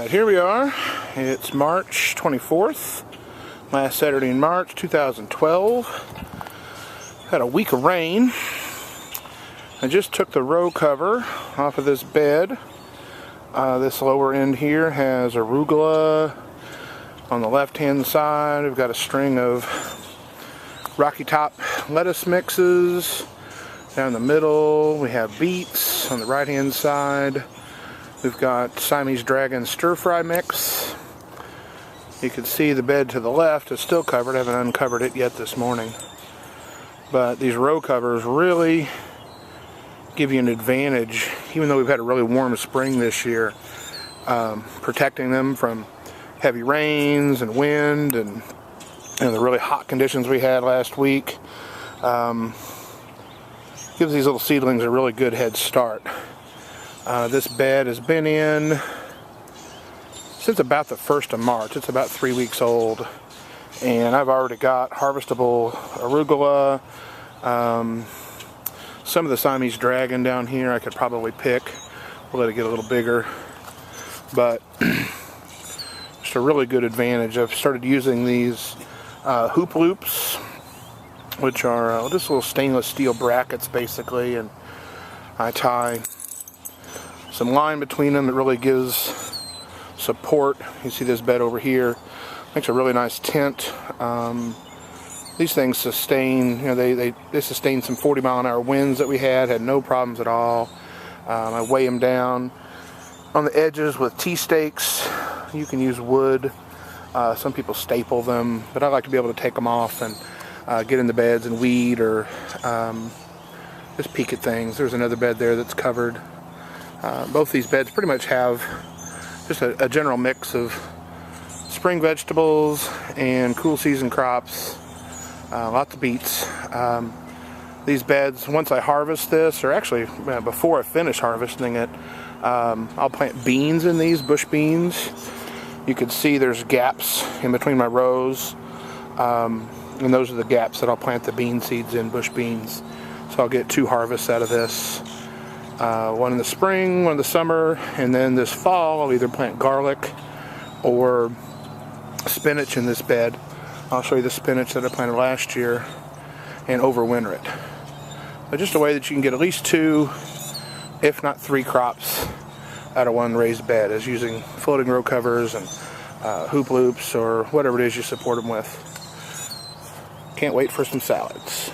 Alright, here we are. It's March 24th, last Saturday in March 2012. Had a week of rain. I just took the row cover off of this bed. This lower end here has arugula. On the left hand side we've got a string of Rocky Top lettuce mixes. Down the middle we have beets. On the right hand side we've got Siamese Dragon stir-fry mix. You can see the bed to the left is still covered. I haven't uncovered it yet this morning. But these row covers really give you an advantage, even though we've had a really warm spring this year, protecting them from heavy rains and wind and the really hot conditions we had last week. Gives these little seedlings a really good head start. This bed has been in since about the 1st of March. It's about 3 weeks old, and I've already got harvestable arugula. Some of the Siamese Dragon down here I could probably pick. We'll let it get a little bigger, but just a really good advantage. I've started using these hoop loops, which are just little stainless steel brackets basically, and I tie some line between them that really gives support. You see this bed over here, makes a really nice tent. These things sustain, they sustain some 40-mile-an-hour winds that we had no problems at all. I weigh them down on the edges with T-stakes. You can use wood. Some people staple them, but I like to be able to take them off and get in the beds and weed or just peek at things. There's another bed there that's covered. Both these beds pretty much have just a general mix of spring vegetables and cool season crops. Lots of beets. These beds, once I harvest this, or actually before I finish harvesting it, I'll plant beans in these, bush beans. You can see there's gaps in between my rows, and those are the gaps that I'll plant the bean seeds in, bush beans. So I'll get 2 harvests out of this. One in the spring, one in the summer, and then this fall I'll either plant garlic or spinach in this bed. I'll show you the spinach that I planted last year and overwinter it. But just a way that you can get at least 2, if not 3 crops out of one raised bed, is using floating row covers and hoop loops or whatever it is you support them with. Can't wait for some salads.